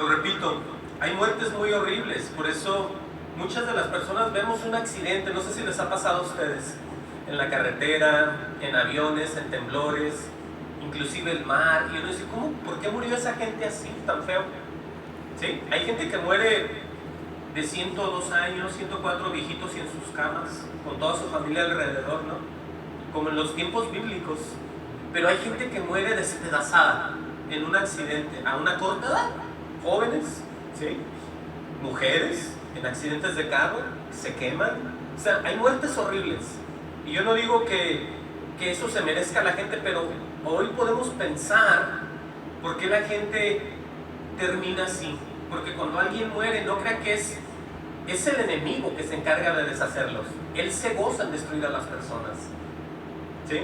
Lo repito, hay muertes muy horribles, por eso muchas de las personas vemos un accidente, no sé si les ha pasado a ustedes, en la carretera, en aviones, en temblores, inclusive el mar, y uno dice, ¿cómo? ¿Por qué murió esa gente así, tan feo? ¿Sí? Hay gente que muere de 102 años, 104 viejitos y en sus camas, con toda su familia alrededor, ¿no? Como en los tiempos bíblicos. Pero hay gente que muere despedazada en un accidente a una corta edad. Jóvenes, ¿sí? Mujeres en accidentes de carro, se queman. O sea, hay muertes horribles. Y yo no digo que eso se merezca a la gente, pero hoy podemos pensar por qué la gente termina así. Porque cuando alguien muere, no crean que es el enemigo que se encarga de deshacerlos. Él se goza en destruir a las personas, ¿sí?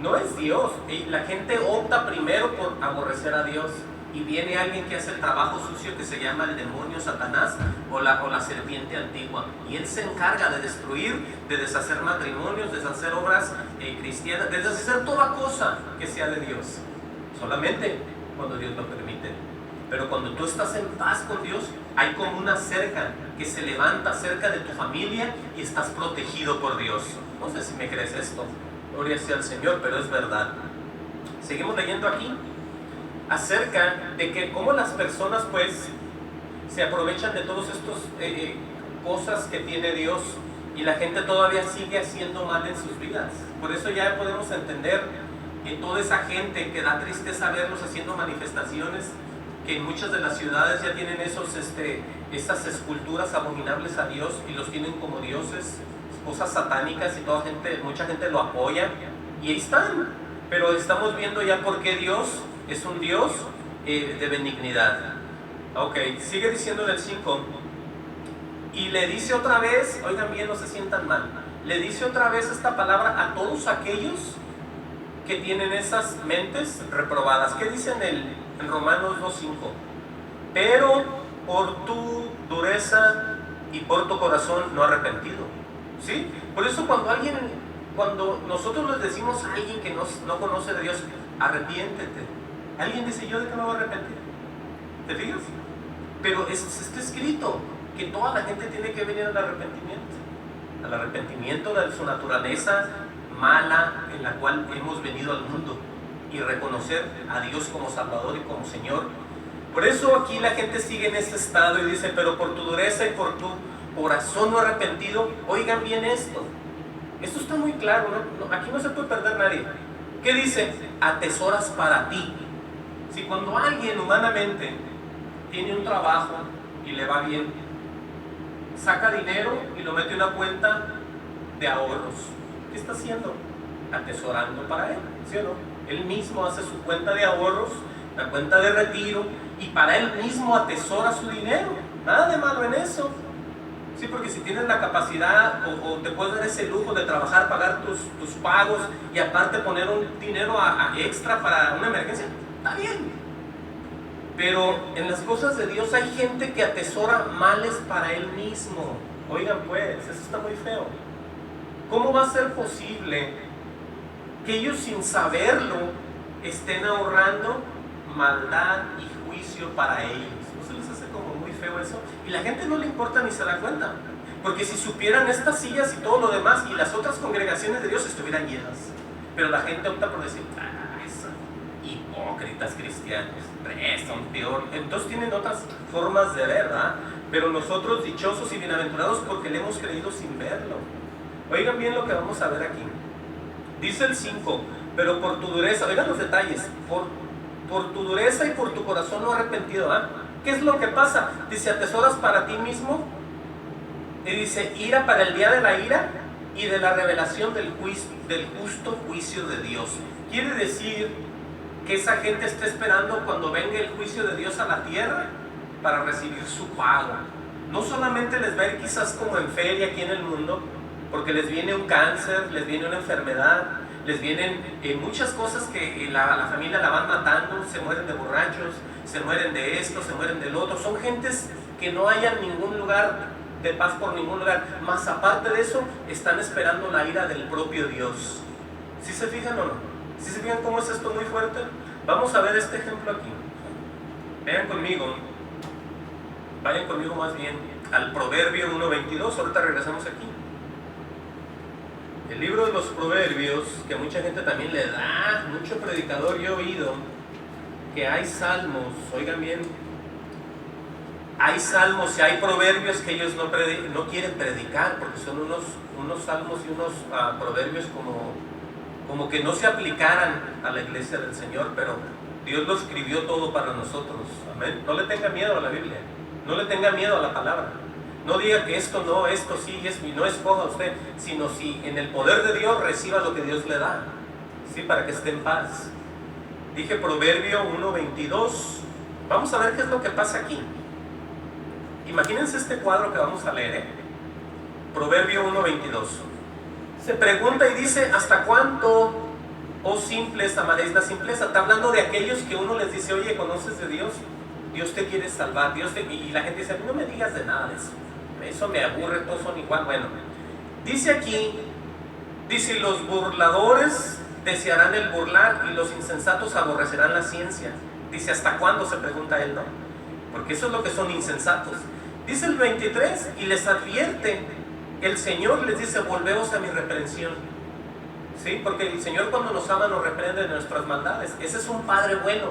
No es Dios. Y la gente opta primero por aborrecer a Dios. Y viene alguien que hace el trabajo sucio que se llama el demonio, Satanás, o la serpiente antigua. Y él se encarga de destruir, de deshacer matrimonios, de deshacer obras cristianas, de deshacer toda cosa que sea de Dios. Solamente cuando Dios lo permite. Pero cuando tú estás en paz con Dios, hay como una cerca que se levanta cerca de tu familia y estás protegido por Dios. No sé si me crees esto. Gloria sea al Señor, pero es verdad. Seguimos leyendo aquí acerca de que cómo las personas pues se aprovechan de todas estas cosas que tiene Dios y la gente todavía sigue haciendo mal en sus vidas. Por eso ya podemos entender que toda esa gente que da tristeza verlos haciendo manifestaciones, que en muchas de las ciudades ya tienen esas esculturas abominables a Dios y los tienen como dioses, cosas satánicas, y mucha gente lo apoya y ahí están. Pero estamos viendo ya por qué Dios es un Dios de benignidad. Ok, sigue diciendo en el 5. Y le dice otra vez, oigan bien, no se sientan mal, le dice otra vez esta palabra a todos aquellos que tienen esas mentes reprobadas. ¿Qué dice en Romanos 2.5? Pero por tu dureza y por tu corazón no arrepentido. ¿Sí? Por eso cuando nosotros les decimos a alguien que no conoce de Dios, arrepiéntete, alguien dice, ¿yo de qué me voy a arrepentir? ¿Te fijas? Pero está escrito que toda la gente tiene que venir al arrepentimiento de su naturaleza mala en la cual hemos venido al mundo y reconocer a Dios como Salvador y como Señor. Por eso aquí la gente sigue en este estado y dice, pero por tu dureza y por tu corazón no arrepentido. Oigan bien esto está muy claro, ¿no? Aquí no se puede perder nadie. ¿Qué dice? Atesoras para ti. Si cuando alguien humanamente tiene un trabajo y le va bien, saca dinero y lo mete en una cuenta de ahorros, ¿qué está haciendo? Atesorando para él, ¿sí o no? Él mismo hace su cuenta de ahorros, la cuenta de retiro, y para él mismo atesora su dinero. Nada de malo en eso. Sí, porque si tienes la capacidad o te puedes dar ese lujo de trabajar, pagar tus pagos y aparte poner un dinero extra para una emergencia, está bien. Pero en las cosas de Dios hay gente que atesora males para él mismo. Oigan pues, eso está muy feo. ¿Cómo va a ser posible que ellos sin saberlo estén ahorrando maldad y juicio para ellos? ¿No se les hace como muy feo eso? Y la gente no le importa ni se da cuenta. Porque si supieran estas sillas y todo lo demás y las otras congregaciones de Dios estuvieran llenas. Pero la gente opta por decir, hipócritas cristianos, son peor. Entonces tienen otras formas de ver, ¿verdad? Pero nosotros dichosos y bienaventurados porque le hemos creído sin verlo. Oigan bien lo que vamos a ver aquí. Dice el 5, pero por tu dureza, oigan los detalles, por tu dureza y por tu corazón no arrepentido, ¿ah? ¿Qué es lo que pasa? Dice, atesoras para ti mismo, y dice, ira para el día de la ira y de la revelación del justo juicio de Dios. Quiere decir que esa gente está esperando cuando venga el juicio de Dios a la tierra para recibir su pago. No solamente les va a ir quizás como en feria aquí en el mundo, porque les viene un cáncer, les viene una enfermedad, les vienen muchas cosas que la familia la van matando, se mueren de borrachos, se mueren de esto, se mueren del otro. Son gentes que no hayan ningún lugar de paz por ningún lugar. Más aparte de eso, están esperando la ira del propio Dios. ¿Sí se fijan o no? ¿Sí se fijan cómo es esto muy fuerte? Vamos a ver este ejemplo aquí. Vean conmigo Vayan conmigo más bien al Proverbio 1:22, ahorita regresamos aquí. El libro de los Proverbios, que mucha gente también le da, mucho predicador yo he oído, que hay salmos, oigan bien, hay salmos y hay proverbios que ellos no quieren predicar, porque son unos salmos y unos proverbios como que no se aplicaran a la iglesia del Señor, pero Dios lo escribió todo para nosotros, amén. No le tenga miedo a la Biblia, no le tenga miedo a la palabra. No diga que esto no, esto sí, y no escoja usted, sino si en el poder de Dios reciba lo que Dios le da, ¿sí? Para que esté en paz. Dije Proverbio 1:22. Vamos a ver qué es lo que pasa aquí. Imagínense este cuadro que vamos a leer, Proverbio 1:22. Se pregunta y dice: ¿hasta cuánto, oh simples, amaréis la simpleza? Está hablando de aquellos que uno les dice: oye, ¿conoces de Dios? Dios te quiere salvar, y la gente dice: no me digas de nada de eso. Eso me aburre, todos son igual. Bueno, dice aquí, dice: los burladores desearán el burlar y los insensatos aborrecerán la ciencia. Dice: ¿hasta cuándo? Se pregunta él, ¿no? Porque eso es lo que son insensatos. Dice el 23: y les advierte el Señor, les dice: volveos a mi reprensión. ¿Sí? Porque el Señor, cuando nos ama, nos reprende de nuestras maldades. Ese es un padre bueno,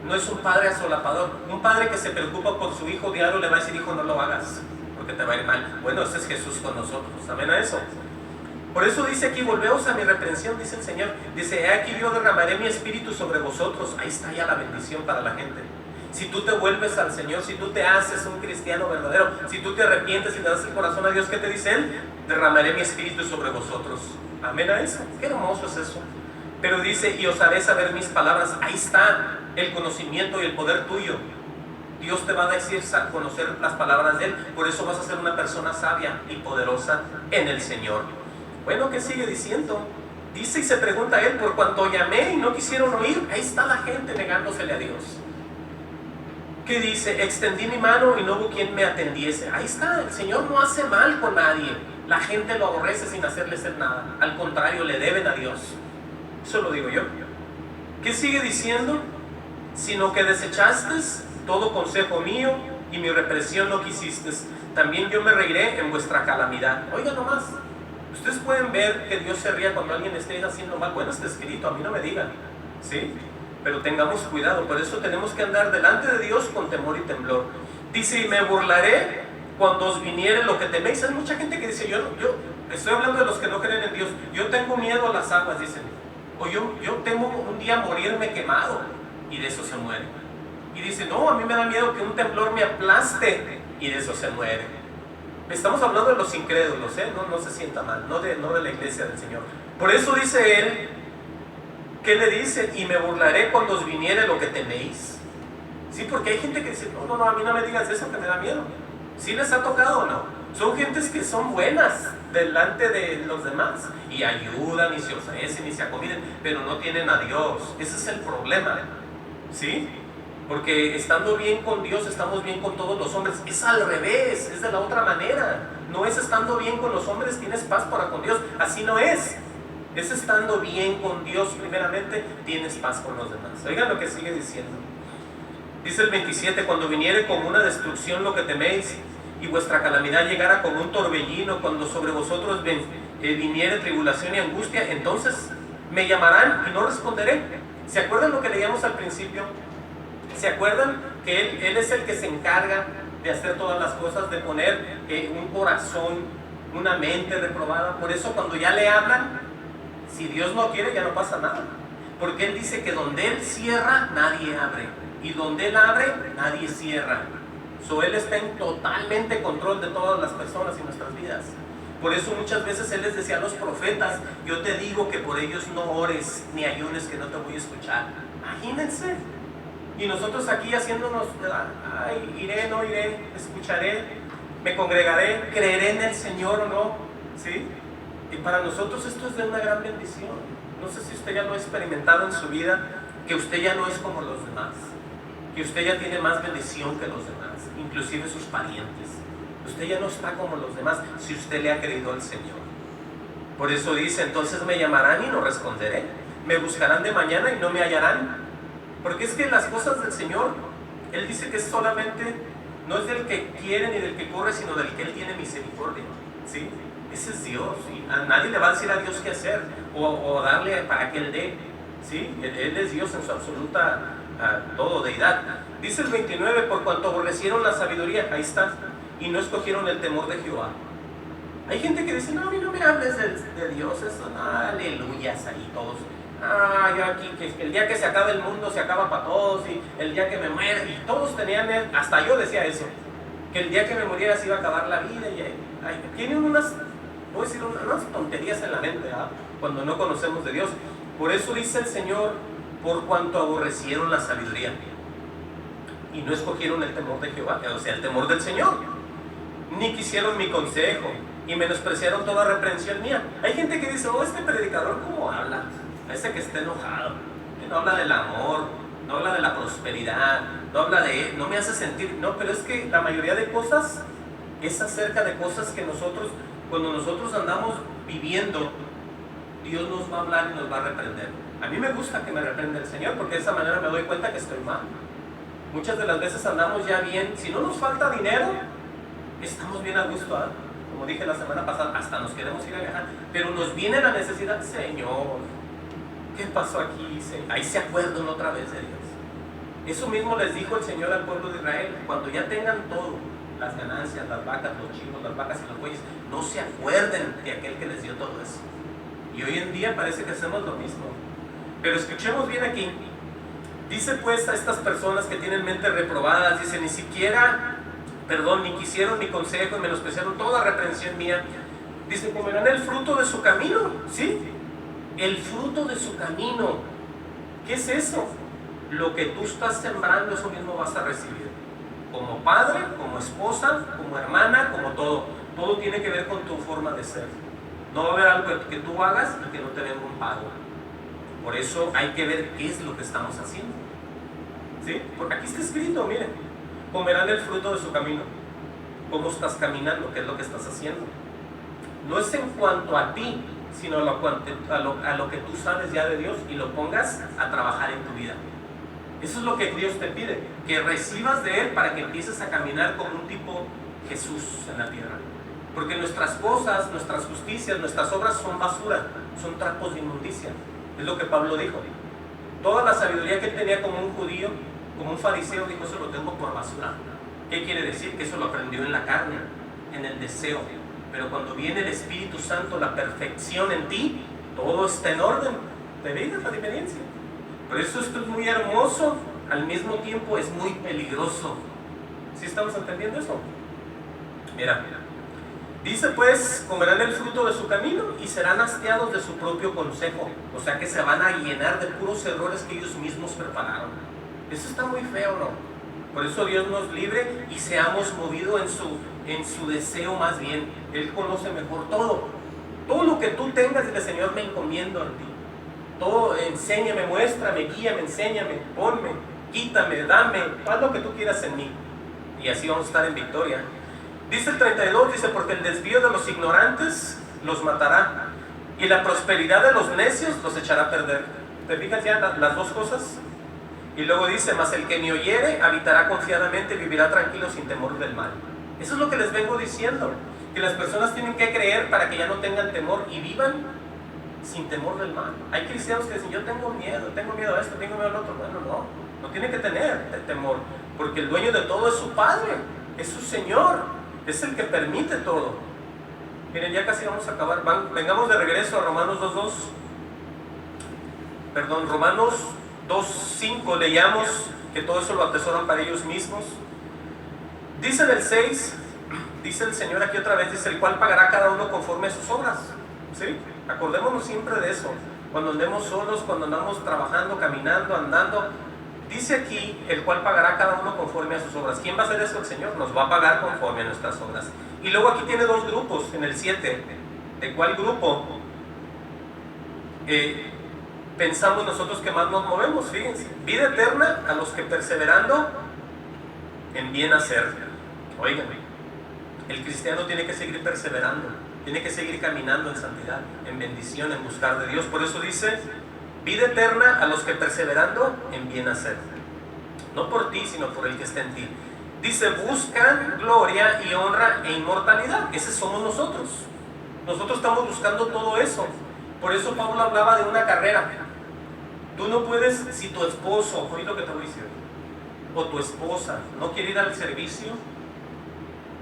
no es un padre asolapador. Un padre que se preocupa por su hijo diario le va a decir: hijo, no lo hagas porque te va a ir mal. Bueno, ese es Jesús con nosotros, amén a eso. Por eso dice aquí: volveos a mi reprensión, dice el Señor. Dice: he aquí yo derramaré mi espíritu sobre vosotros. Ahí está ya la bendición para la gente. Si tú te vuelves al Señor, si tú te haces un cristiano verdadero, si tú te arrepientes y le das el corazón a Dios, ¿qué te dice Él? Derramaré mi espíritu sobre vosotros. Amén a eso. Qué hermoso es eso. Pero dice: y os haré saber mis palabras. Ahí está el conocimiento y el poder tuyo. Dios te va a decir conocer las palabras de Él. Por eso vas a ser una persona sabia y poderosa en el Señor. Bueno, ¿qué sigue diciendo? Dice y se pregunta Él: por cuanto llamé y no quisieron oír. Ahí está la gente negándosele a Dios. ¿Qué dice? Extendí mi mano y no hubo quien me atendiese. Ahí está, el Señor no hace mal con nadie. La gente lo aborrece sin hacerle hacer nada. Al contrario, le deben a Dios. Eso lo digo yo. ¿Qué sigue diciendo? Sino que desechaste todo consejo mío y mi represión no quisiste. También yo me reiré en vuestra calamidad. Oigan nomás, ustedes pueden ver que Dios se ría cuando alguien esté haciendo mal. Bueno, está escrito, a mí no me digan, ¿sí? Pero tengamos cuidado, por eso tenemos que andar delante de Dios con temor y temblor. Dice: y me burlaré cuando os viniere lo que teméis. Hay mucha gente que dice: yo estoy hablando de los que no creen en Dios. Yo tengo miedo a las aguas, dicen. O yo temo un día morirme quemado. Y de eso se muere. Y dice: no, a mí me da miedo que un temblor me aplaste. Y de eso se muere. Estamos hablando de los incrédulos, no se sienta mal, no de la iglesia del Señor. Por eso dice Él, ¿qué le dice? Y me burlaré cuando os viniere lo que teméis. Sí, porque hay gente que dice: no, a mí no me digas eso, que me da miedo. ¿Sí les ha tocado o no? Son gentes que son buenas delante de los demás y ayudan y se ofrecen y se acomiden, pero no tienen a Dios. Ese es el problema, ¿sí? Porque estando bien con Dios, estamos bien con todos los hombres. Es al revés, es de la otra manera. No es estando bien con los hombres tienes paz para con Dios. Así no es. Es estando bien con Dios primeramente, tienes paz con los demás. Oigan lo que sigue diciendo. Dice el 27: cuando viniere como una destrucción lo que teméis, y vuestra calamidad llegara como un torbellino, cuando sobre vosotros viniere tribulación y angustia, entonces me llamarán y no responderé. ¿Se acuerdan lo que leíamos al principio? ¿Se acuerdan que Él es el que se encarga de hacer todas las cosas, de poner un corazón, una mente reprobada? Por eso cuando ya le hablan, si Dios no quiere, ya no pasa nada. Porque Él dice que donde Él cierra, nadie abre. Y donde Él abre, nadie cierra. Él está en totalmente control de todas las personas y nuestras vidas. Por eso muchas veces Él les decía a los profetas: yo te digo que por ellos no ores ni ayunes, que no te voy a escuchar. Imagínense. Y nosotros aquí haciéndonos: ay, iré, no iré, escucharé, me congregaré, creeré en el Señor o no, ¿sí? Y para nosotros esto es de una gran bendición. No sé si usted ya lo ha experimentado en su vida, que usted ya no es como los demás, que usted ya tiene más bendición que los demás, inclusive sus parientes. Usted ya no está como los demás si usted le ha creído al Señor. Por eso dice: entonces me llamarán y no responderé, me buscarán de mañana y no me hallarán. Porque es que las cosas del Señor, Él dice que es solamente no es del que quiere ni del que corre, sino del que Él tiene misericordia, ¿sí? Ese es Dios, ¿sí? A nadie le va a decir a Dios qué hacer o darle para que Él dé, ¿sí? Él es Dios en su absoluta todo, deidad. Dice el 29, por cuanto aborrecieron la sabiduría, ahí está, y no escogieron el temor de Jehová. Hay gente que dice, no, a mí no me hables de Dios, eso, no, aleluyas ahí todos. Yo aquí, que el día que se acabe el mundo se acaba para todos, y el día que me muera, y todos tenían, hasta yo decía eso, que el día que me muriera se iba a acabar la vida, y tienen unas, voy a decir, unas tonterías en la mente, cuando no conocemos de Dios. Por eso dice el Señor, por cuanto aborrecieron la sabiduría, y no escogieron el temor de Jehová, o sea, el temor del Señor, ni quisieron mi consejo, y menospreciaron toda reprensión mía. Hay gente que dice, este predicador, ¿cómo habla? Ese que está enojado, que no habla del amor, no habla de la prosperidad, no habla de, no me hace sentir, no, pero es que la mayoría de cosas es acerca de cosas que nosotros, cuando nosotros andamos viviendo, Dios nos va a hablar y nos va a reprender. A mí me gusta que me reprenda el Señor, porque de esa manera me doy cuenta que estoy mal. Muchas de las veces andamos ya bien, si no nos falta dinero, estamos bien a gusto, como dije la semana pasada, hasta nos queremos ir a viajar, pero nos viene la necesidad, Señor, ¿qué pasó aquí? Ahí se acuerdan otra vez de Dios. Eso mismo les dijo el Señor al pueblo de Israel, cuando ya tengan todo, las ganancias, las vacas, los chivos, las vacas y los bueyes, no se acuerden de aquel que les dio todo eso. Y hoy en día parece que hacemos lo mismo. Pero escuchemos bien aquí. Dice pues a estas personas que tienen mentes reprobadas, dice, ni quisieron mi consejo y menospreciaron toda reprensión mía. Dice, comerán el fruto de su camino, ¿sí? El fruto de su camino. ¿Qué es eso? Lo que tú estás sembrando, eso mismo vas a recibir. Como padre, como esposa, como hermana, como todo. Todo tiene que ver con tu forma de ser. No va a haber algo que tú hagas y que no te venga un pago. Por eso hay que ver qué es lo que estamos haciendo, ¿sí? Porque aquí está escrito, miren, comerán el fruto de su camino. ¿Cómo estás caminando? ¿Qué es lo que estás haciendo? No es en cuanto a ti, sino a lo que tú sabes ya de Dios y lo pongas a trabajar en tu vida. Eso es lo que Dios te pide, que recibas de Él para que empieces a caminar como un tipo Jesús en la tierra. Porque nuestras cosas, nuestras justicias, nuestras obras son basura, son trapos de inmundicia. Es lo que Pablo dijo. Toda la sabiduría que él tenía como un judío, como un fariseo, dijo, eso lo tengo por basura. ¿Qué quiere decir? Que eso lo aprendió en la carne, en el deseo. Pero cuando viene el Espíritu Santo, la perfección en ti, todo está en orden. ¿Te veis la diferencia? Por eso esto es muy hermoso, al mismo tiempo es muy peligroso. ¿Sí estamos entendiendo eso? Mira, dice pues, comerán el fruto de su camino y serán hastiados de su propio consejo. O sea que se van a llenar de puros errores que ellos mismos prepararon. Eso está muy feo, ¿no? Por eso Dios nos libre y seamos movidos en su deseo más bien. Él conoce mejor todo. Todo lo que tú tengas, dile, Señor, me encomiendo a ti. Todo, enséñame, muéstrame, guíame, enséñame, ponme, quítame, dame, haz lo que tú quieras en mí. Y así vamos a estar en victoria. Dice el 32, dice, porque el desvío de los ignorantes los matará, y la prosperidad de los necios los echará a perder. ¿Te fijas ya las dos cosas? Y luego dice, mas el que me oyere habitará confiadamente, vivirá tranquilo sin temor del mal. Eso es lo que les vengo diciendo, que las personas tienen que creer para que ya no tengan temor y vivan sin temor del mal. Hay cristianos que dicen, yo tengo miedo a esto, tengo miedo al otro. Bueno, no tiene que tener temor, porque el dueño de todo es su Padre, es su Señor, es el que permite todo. Miren, ya casi vamos a acabar. Vengamos de regreso a Romanos 2.5, leíamos que todo eso lo atesoran para ellos mismos. Dice en el 6, dice el Señor aquí otra vez, dice, el cual pagará cada uno conforme a sus obras, ¿sí? Acordémonos siempre de eso, cuando andemos solos, cuando andamos trabajando, caminando, andando. Dice aquí, el cual pagará cada uno conforme a sus obras. ¿Quién va a hacer eso? El Señor nos va a pagar conforme a nuestras obras. Y luego aquí tiene dos grupos, en el 7. ¿De cuál grupo pensamos nosotros que más nos movemos? Fíjense, vida eterna a los que perseverando en bien hacer. Oigan, el cristiano tiene que seguir perseverando, tiene que seguir caminando en santidad, en bendición, en buscar de Dios. Por eso dice, vida eterna a los que perseverando en bien hacer. No por ti, sino por el que está en ti. Dice, buscan gloria y honra e inmortalidad. Ese somos nosotros. Nosotros estamos buscando todo eso. Por eso Pablo hablaba de una carrera. Tú no puedes, si tu esposo, oí lo que te voy a decir, o tu esposa no quiere ir al servicio,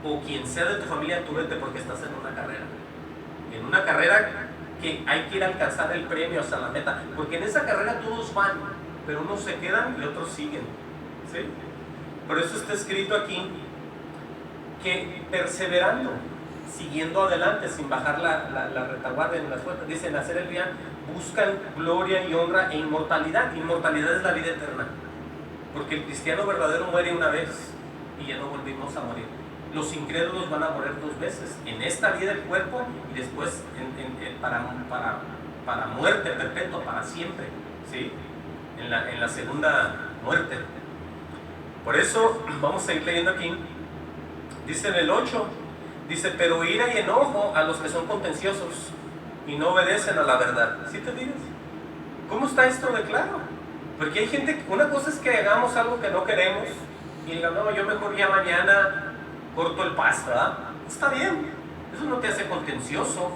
o quien sea de tu familia, tú vete, porque estás en una carrera. En una carrera que hay que ir a alcanzar el premio hasta la meta, porque en esa carrera todos van, pero unos se quedan y otros siguen, ¿sí? Por eso está escrito aquí que perseverando, siguiendo adelante, sin bajar la retaguardia en las puertas, dicen hacer el bien, buscan gloria y honra e inmortalidad. Inmortalidad es la vida eterna, porque el cristiano verdadero muere una vez y ya no volvimos a morir. Los incrédulos van a morir 2 veces, en esta vida del cuerpo y después para muerte perpetua, para siempre, ¿sí? En la segunda muerte. Por eso vamos a ir leyendo aquí. Dice en el 8, dice, pero ira y enojo a los que son contenciosos y no obedecen a la verdad. ¿Sí te dices? ¿Cómo está esto de claro? Porque hay gente, una cosa es que hagamos algo que no queremos y digan, no, yo mejor ya mañana corto el pasto, ¿verdad? Está bien, eso no te hace contencioso,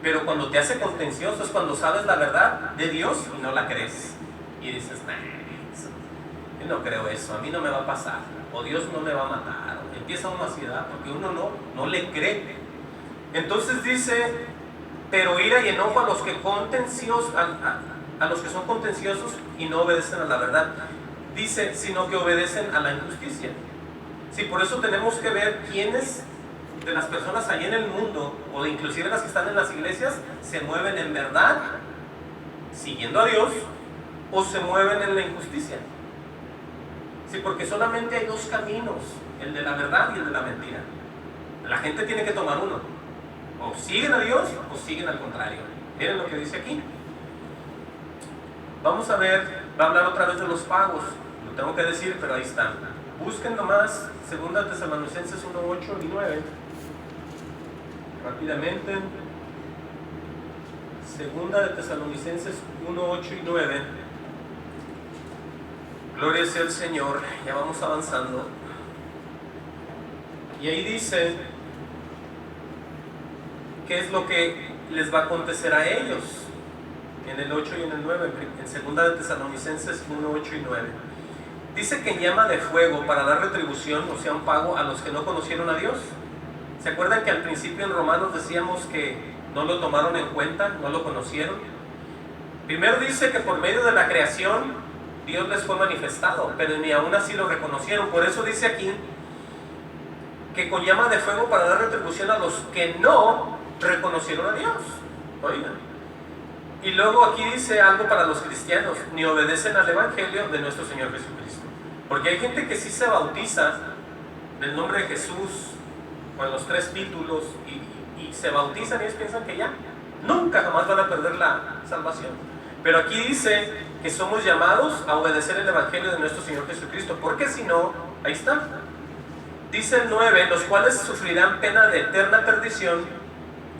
pero cuando te hace contencioso es cuando sabes la verdad de Dios y no la crees. Y dices, nah, yo no creo eso, a mí no me va a pasar, o Dios no me va a matar, o empieza una ansiedad porque uno no le cree. Entonces dice, pero ira y enojo a los que a los que son contenciosos y no obedecen a la verdad. Dice, sino que obedecen a la injusticia. Sí, por eso tenemos que ver quiénes de las personas ahí en el mundo, o inclusive las que están en las iglesias, se mueven en verdad, siguiendo a Dios, o se mueven en la injusticia. Sí, porque solamente hay 2 caminos, el de la verdad y el de la mentira. La gente tiene que tomar uno. O siguen a Dios o siguen al contrario. Miren lo que dice aquí. Vamos a ver, va a hablar otra vez de los pagos. Lo tengo que decir, pero ahí está. Busquen nomás 2 Tesalonicenses 1, 8 y 9. Rápidamente. 2 Tesalonicenses 1, 8 y 9. Gloria sea al Señor. Ya vamos avanzando. Y ahí dice qué es lo que les va a acontecer a ellos. En el 8 y en el 9. En 2 Tesalonicenses 1, 8 y 9. Dice que llama de fuego para dar retribución, o sea, un pago a los que no conocieron a Dios. ¿Se acuerdan que al principio en Romanos decíamos que no lo tomaron en cuenta, no lo conocieron? Primero dice que por medio de la creación Dios les fue manifestado, pero ni aún así lo reconocieron. Por eso dice aquí que con llama de fuego para dar retribución a los que no reconocieron a Dios. Oigan. Y luego aquí dice algo para los cristianos, ni obedecen al evangelio de nuestro Señor Jesucristo. Porque hay gente que sí se bautiza en el nombre de Jesús, con los 3 títulos, y se bautizan y ellos piensan que ya, nunca jamás van a perder la salvación. Pero aquí dice que somos llamados a obedecer el evangelio de nuestro Señor Jesucristo, porque si no, ahí está. Dice el 9, los cuales sufrirán pena de eterna perdición,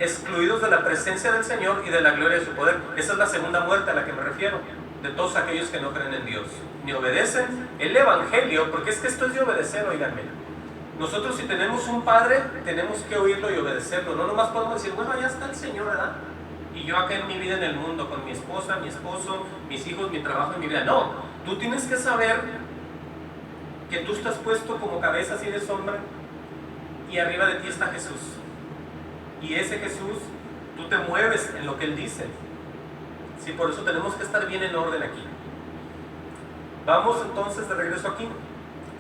excluidos de la presencia del Señor y de la gloria de su poder. Esa es la segunda muerte a la que me refiero, de todos aquellos que no creen en Dios, ni obedecen el evangelio, porque es que esto es de obedecer, oiganme. Nosotros, si tenemos un padre, tenemos que oírlo y obedecerlo. No nomás podemos decir, bueno, ya está el Señor, ¿verdad? Y yo acá en mi vida en el mundo, con mi esposa, mi esposo, mis hijos, mi trabajo y mi vida. No, tú tienes que saber que tú estás puesto como cabeza así de sombra y arriba de ti está Jesús. Y ese Jesús, tú te mueves en lo que Él dice. Sí, por eso tenemos que estar bien en orden aquí. Vamos entonces de regreso aquí,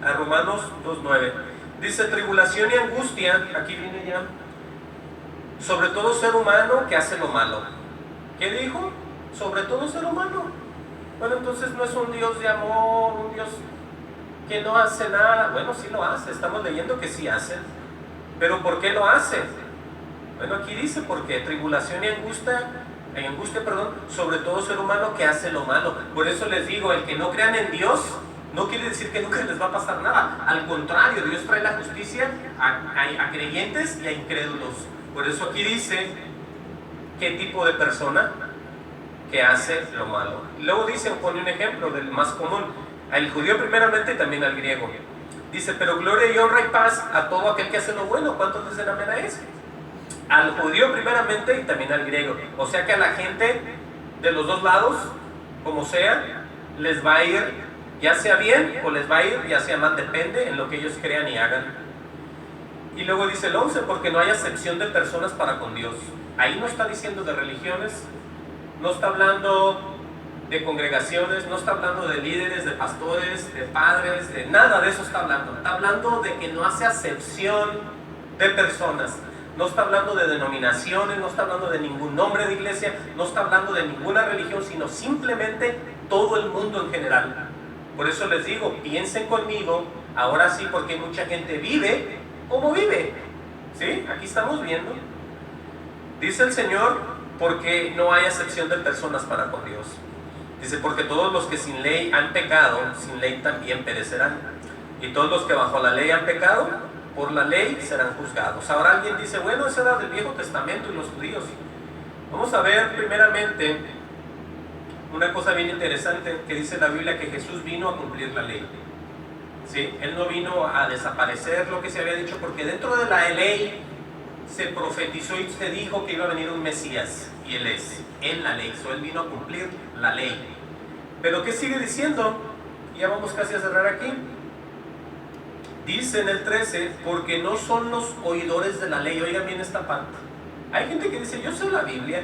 a Romanos 2:9. Dice, tribulación y angustia, aquí viene ya, sobre todo ser humano que hace lo malo. ¿Qué dijo? Sobre todo ser humano. Bueno, entonces no es un Dios de amor, un Dios que no hace nada. Bueno, sí lo hace, estamos leyendo que sí hace. ¿Pero por qué lo hace? Bueno, aquí dice, porque tribulación y angustia, sobre todo ser humano que hace lo malo. Por eso les digo, el que no crean en Dios, no quiere decir que nunca les va a pasar nada. Al contrario, Dios trae la justicia a creyentes y a incrédulos. Por eso aquí dice, ¿qué tipo de persona? Que hace lo malo. Luego dice, pone un ejemplo del más común, al judío primeramente y también al griego. Dice, pero gloria y honra y paz a todo aquel que hace lo bueno. ¿Cuántos dicen amén a eso? Al judío primeramente y también al griego. O sea que a la gente de los dos lados, como sea, les va a ir ya sea bien o les va a ir ya sea mal, depende en lo que ellos crean y hagan. Y luego dice el 11, porque no hay acepción de personas para con Dios. Ahí no está diciendo de religiones, no está hablando de congregaciones, no está hablando de líderes, de pastores, de padres, de nada de eso está hablando. Está hablando de que no hace acepción de personas. No está hablando de denominaciones, no está hablando de ningún nombre de iglesia, no está hablando de ninguna religión, sino simplemente todo el mundo en general. Por eso les digo, piensen conmigo, ahora sí, porque mucha gente vive como vive. ¿Sí? Aquí estamos viendo. Dice el Señor, porque no hay acepción de personas para con Dios. Dice, porque todos los que sin ley han pecado, sin ley también perecerán. Y todos los que bajo la ley han pecado, por la ley serán juzgados. Ahora alguien dice, bueno, esa era del Viejo Testamento y los judíos. Vamos a ver primeramente una cosa bien interesante que dice la Biblia, que Jesús vino a cumplir la ley. ¿Sí? Él no vino a desaparecer lo que se había dicho, porque dentro de la ley se profetizó y se dijo que iba a venir un Mesías, y Él es, Él la ley, Él vino a cumplir la ley. Pero ¿qué sigue diciendo? Ya vamos casi a cerrar aquí. Dice en el 13, porque no son los oidores de la ley. Oigan bien esta parte. Hay gente que dice, yo sé la Biblia,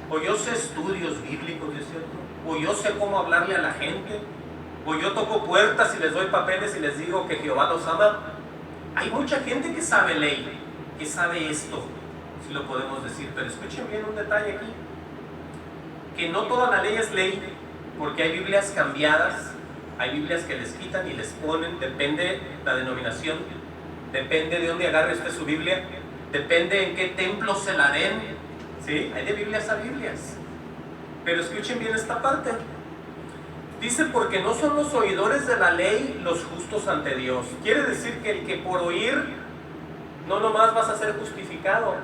o yo sé estudios bíblicos, ¿es cierto? O yo sé cómo hablarle a la gente, o yo toco puertas y les doy papeles y les digo que Jehová los ama. Hay mucha gente que sabe ley, que sabe esto, si lo podemos decir, pero escuchen bien un detalle aquí, que no toda la ley es ley, porque hay Biblias cambiadas, hay Biblias que les quitan y les ponen, depende la denominación, depende de dónde agarre usted su Biblia, depende en qué templo se la den, ¿sí? Hay de Biblias a Biblias, pero escuchen bien esta parte. Dice, porque no son los oidores de la ley los justos ante Dios. Quiere decir que el que por oír no nomás vas a ser justificado,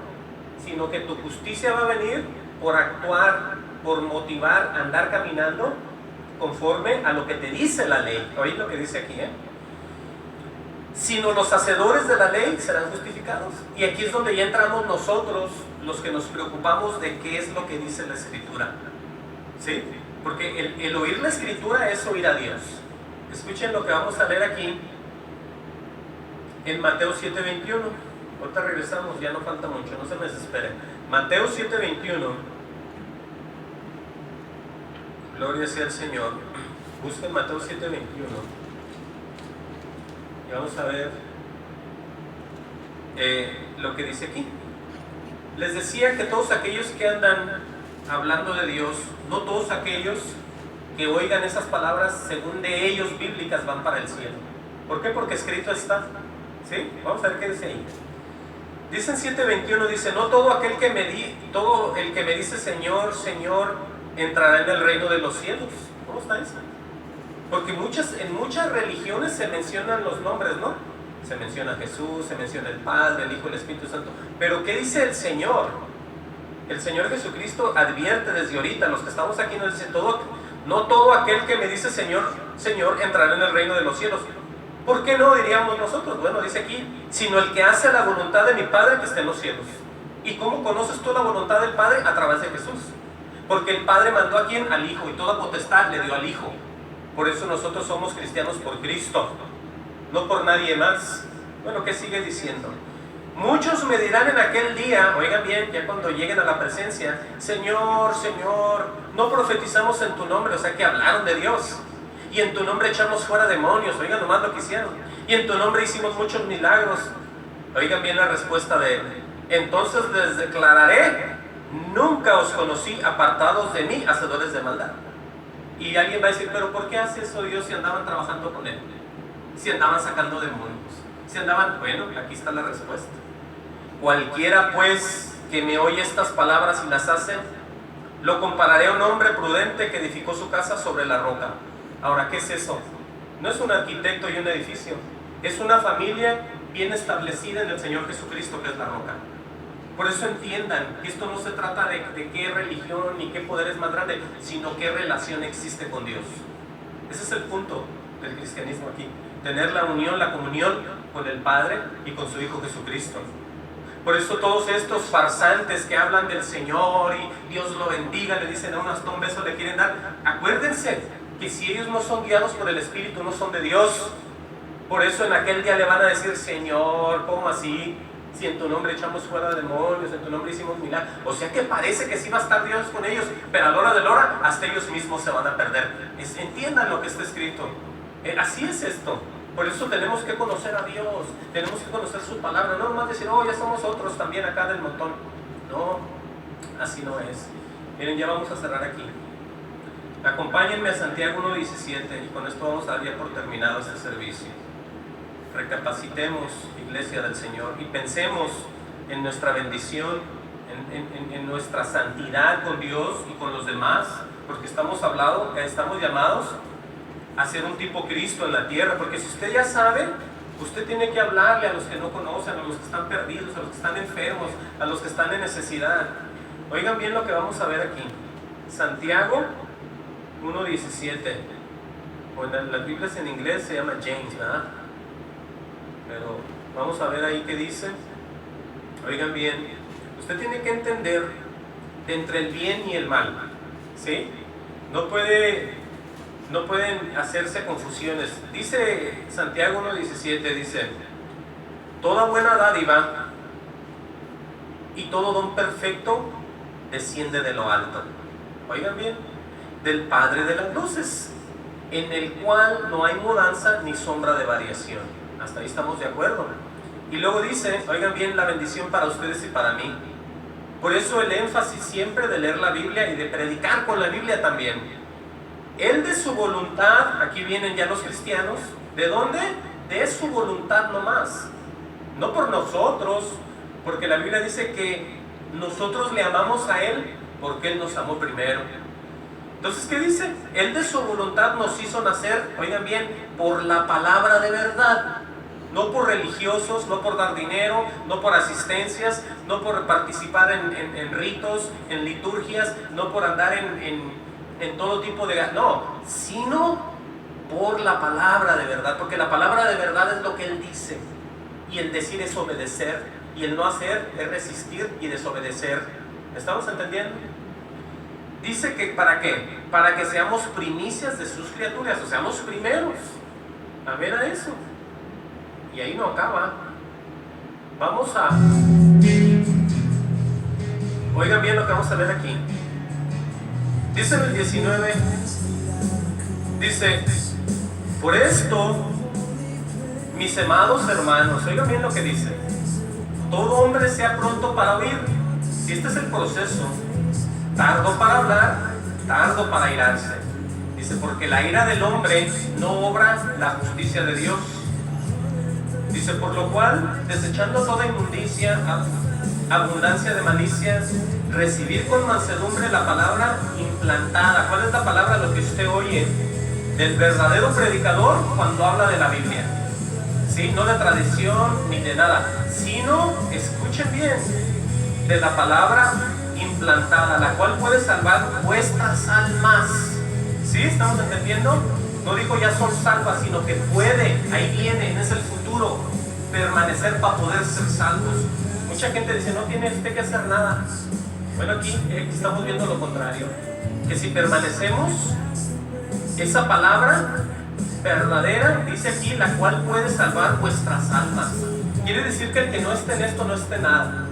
sino que tu justicia va a venir por actuar, por motivar, andar caminando conforme a lo que te dice la ley. ¿Oís lo que dice aquí? Sino los hacedores de la ley serán justificados. Y aquí es donde ya entramos nosotros, los que nos preocupamos de qué es lo que dice la Escritura. ¿Sí? Porque el oír la Escritura es oír a Dios. Escuchen lo que vamos a leer aquí en Mateo 7:21. Ahorita regresamos, ya no falta mucho, no se me desesperen. Mateo 7:21. Gloria sea al Señor. Busquen Mateo 7:21. Y vamos a ver lo que dice aquí. Les decía que todos aquellos que andan hablando de Dios, no todos aquellos que oigan esas palabras según de ellos bíblicas van para el cielo. ¿Por qué? Porque escrito está. ¿Sí? Vamos a ver qué dice ahí. Dice en 7:21, dice, no todo el que me dice Señor, Señor, entrará en el reino de los cielos. ¿Cómo está eso? Porque en muchas religiones se mencionan los nombres, ¿no? Se menciona Jesús, se menciona el Padre, el Hijo, el Espíritu Santo. Pero ¿qué dice el Señor? El Señor Jesucristo advierte desde ahorita, los que estamos aquí nos dice, no todo aquel que me dice Señor, Señor, entrará en el reino de los cielos. ¿Por qué no diríamos nosotros? Bueno, dice aquí, sino el que hace la voluntad de mi Padre que está en los cielos. ¿Y cómo conoces tú la voluntad del Padre? A través de Jesús. Porque el Padre mandó a quién? Al Hijo, y toda potestad le dio al Hijo. Por eso nosotros somos cristianos por Cristo, no por nadie más. Bueno, ¿qué sigue diciendo? Muchos me dirán en aquel día, oigan bien, ya cuando lleguen a la presencia, Señor, Señor, no profetizamos en tu nombre, o sea que hablaron de Dios, y en tu nombre echamos fuera demonios, oigan nomás lo que hicieron, y en tu nombre hicimos muchos milagros. Oigan bien la respuesta de él. Entonces les declararé, nunca os conocí, apartados de mí, hacedores de maldad. Y alguien va a decir, pero ¿por qué hace eso Dios si andaban trabajando con él? Si andaban sacando demonios, si andaban, bueno, aquí está la respuesta. Cualquiera pues que me oye estas palabras y las hace, lo compararé a un hombre prudente que edificó su casa sobre la roca. Ahora, ¿qué es eso? No es un arquitecto y un edificio, es una familia bien establecida en el Señor Jesucristo, que es la roca. Por eso entiendan que esto no se trata de qué religión ni qué poder es más grande, sino qué relación existe con Dios. Ese es el punto del cristianismo aquí. tener la unión, la comunión con el Padre y con su Hijo Jesucristo. Por eso todos estos farsantes que hablan del Señor y Dios lo bendiga, le dicen a uno hasta un beso le quieren dar, acuérdense que si ellos no son guiados por el Espíritu, no son de Dios. Por eso en aquel día le van a decir, Señor, ¿cómo así? Si en tu nombre echamos fuera demonios, en tu nombre hicimos milagros. O sea que parece que sí va a estar Dios con ellos, pero a la hora de la hora, hasta ellos mismos se van a perder. Entiendan lo que está escrito. Así es esto. Por eso tenemos que conocer a Dios, tenemos que conocer su palabra. No nomás decir, oh, ya somos otros también acá del montón. No, así no es. Miren, ya vamos a cerrar aquí. Acompáñenme a Santiago 1:17 y con esto vamos a dar ya por terminado este servicio. Recapacitemos, Iglesia del Señor, y pensemos en nuestra bendición, en nuestra santidad con Dios y con los demás, porque estamos llamados a ser un tipo Cristo en la tierra. Porque si usted ya sabe, usted tiene que hablarle a los que no conocen, a los que están perdidos, a los que están enfermos, a los que están en necesidad. Oigan bien lo que vamos a ver aquí. Santiago 1:17. Bueno, las Biblias en inglés se llama James, ¿verdad? Pero vamos a ver ahí qué dice. Oigan bien, usted tiene que entender de entre el bien y el mal, ¿sí? No pueden hacerse confusiones. Dice Santiago 1:17, dice, toda buena dádiva y todo don perfecto desciende de lo alto. Oigan bien, del Padre de las luces, en el cual no hay mudanza ni sombra de variación. Hasta ahí estamos de acuerdo. Y luego dice, oigan bien, la bendición para ustedes y para mí. Por eso el énfasis siempre de leer la Biblia y de predicar con la Biblia también. Él de su voluntad, aquí vienen ya los cristianos, ¿de dónde? De su voluntad nomás. No por nosotros, porque la Biblia dice que nosotros le amamos a Él porque Él nos amó primero. Entonces, ¿qué dice? Él de su voluntad nos hizo nacer, oigan bien, por la palabra de verdad. No por religiosos, no por dar dinero, no por asistencias, no por participar en ritos, en liturgias, no por andar en todo tipo de... No, sino por la palabra de verdad, porque la palabra de verdad es lo que Él dice, y el decir es obedecer, y el no hacer es resistir y desobedecer. ¿Me estamos entendiendo? Dice que ¿para qué? Para que seamos primicias de sus criaturas, o seamos primeros. A ver a eso. Y ahí no acaba. Vamos a... Oigan bien lo que vamos a ver aquí. Dice en el 19, dice, por esto, mis amados hermanos, oigan bien lo que dice, todo hombre sea pronto para oír. Y este es el proceso. Tardo para hablar, tardo para irarse. Dice, porque la ira del hombre no obra la justicia de Dios. Dice, por lo cual, desechando toda inmundicia, abundancia de malicia, recibir con mansedumbre la palabra implantada. ¿Cuál es la palabra? Lo que usted oye del verdadero predicador cuando habla de la Biblia. ¿Sí? No de tradición ni de nada, sino, escuchen bien, de la palabra implantada, la cual puede salvar vuestras almas. ¿Sí? ¿Estamos entendiendo? No dijo ya son salvas, sino que puede, ahí viene, es el futuro, permanecer para poder ser salvos. Mucha gente dice, no tiene usted que hacer nada. Bueno, aquí estamos viendo lo contrario, que si permanecemos, esa palabra verdadera, dice aquí, la cual puede salvar vuestras almas. Quiere decir que el que no esté en esto no esté nada.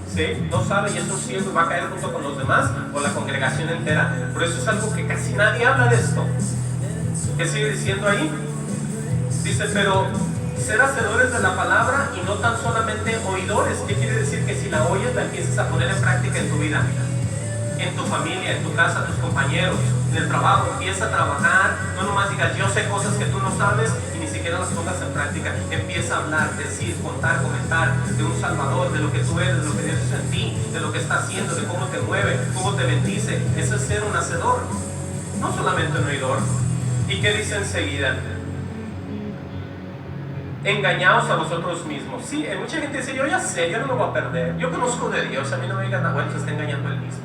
¿Sí? No sabe y es un ciego y va a caer junto con los demás o la congregación entera. Por eso es algo que casi nadie habla de esto. ¿Qué sigue diciendo ahí? Dice, pero ser hacedores de la palabra y no tan solamente oidores. ¿Qué quiere decir? Que si la oyes la empieces a poner en práctica en tu vida, en tu familia, en tu casa, tus compañeros, en el trabajo. Empieza a trabajar, no nomás digas yo sé cosas que tú no sabes y ni siquiera las pongas en práctica. Empieza a hablar, decir, contar, comentar de un Salvador, de lo que tú eres, de lo que Dios hizo en ti, de lo que está haciendo, de cómo te mueve, cómo te bendice. Eso es ser un hacedor, no solamente un oidor. ¿Y qué dice enseguida? Engañaos a vosotros mismos. Sí, mucha gente dice, yo ya sé, yo no lo voy a perder, yo conozco de Dios, a mí no me digan, bueno, se está engañando él mismo.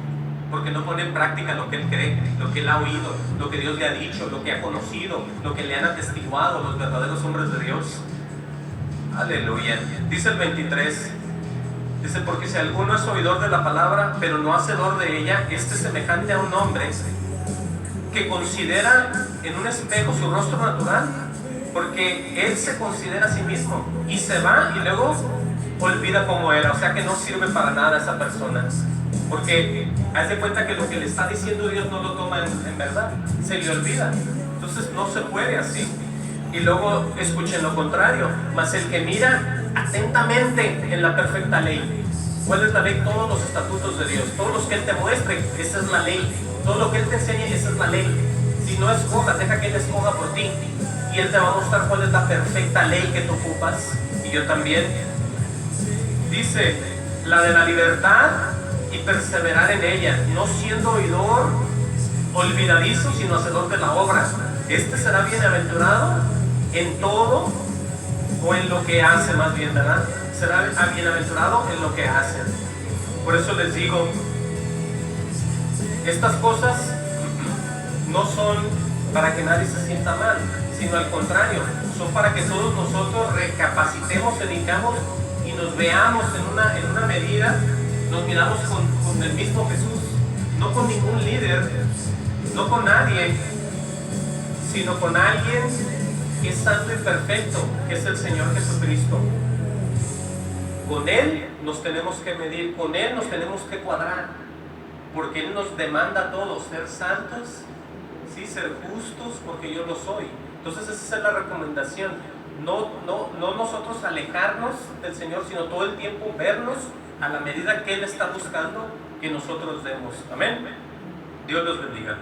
porque no pone en práctica lo que él cree, lo que él ha oído, lo que Dios le ha dicho, lo que ha conocido, lo que le han atestiguado los verdaderos hombres de Dios. Aleluya. Dice el 23, dice, porque si alguno es oidor de la palabra, pero no hacedor de ella, este es semejante a un hombre que considera en un espejo su rostro natural, porque él se considera a sí mismo y se va y luego olvida cómo era. O sea que no sirve para nada esa persona, porque haz de cuenta que lo que le está diciendo Dios no lo toma en verdad, se le olvida. Entonces no se puede así. Y luego escuchen lo contrario, mas el que mira atentamente en la perfecta ley. ¿Cuál es la ley? Todos los estatutos de Dios, todos los que Él te muestre, esa es la ley. Todo lo que Él te enseñe, esa es la ley. Si no escojas, deja que Él escoja por ti, y Él te va a mostrar cuál es la perfecta ley que tú ocupas, y yo también. Dice, la de la libertad y perseverar en ella, no siendo oidor olvidadizo, sino hacedor de la obra. Este será bienaventurado en todo, o en lo que hace, más bien, ¿verdad? Será bienaventurado en lo que hace. Por eso les digo, estas cosas no son para que nadie se sienta mal, sino al contrario, son para que todos nosotros recapacitemos, dedicamos y nos veamos en una medida, nos miramos con el mismo Jesús, no con ningún líder, no con nadie, sino con alguien que es santo y perfecto, que es el Señor Jesucristo. Con Él nos tenemos que medir, con Él nos tenemos que cuadrar, porque Él nos demanda a todos ser santos, sí, ser justos, porque yo lo soy. Entonces esa es la recomendación, no nosotros alejarnos del Señor, sino todo el tiempo vernos a la medida que Él está buscando que nosotros demos. Amén. Dios los bendiga.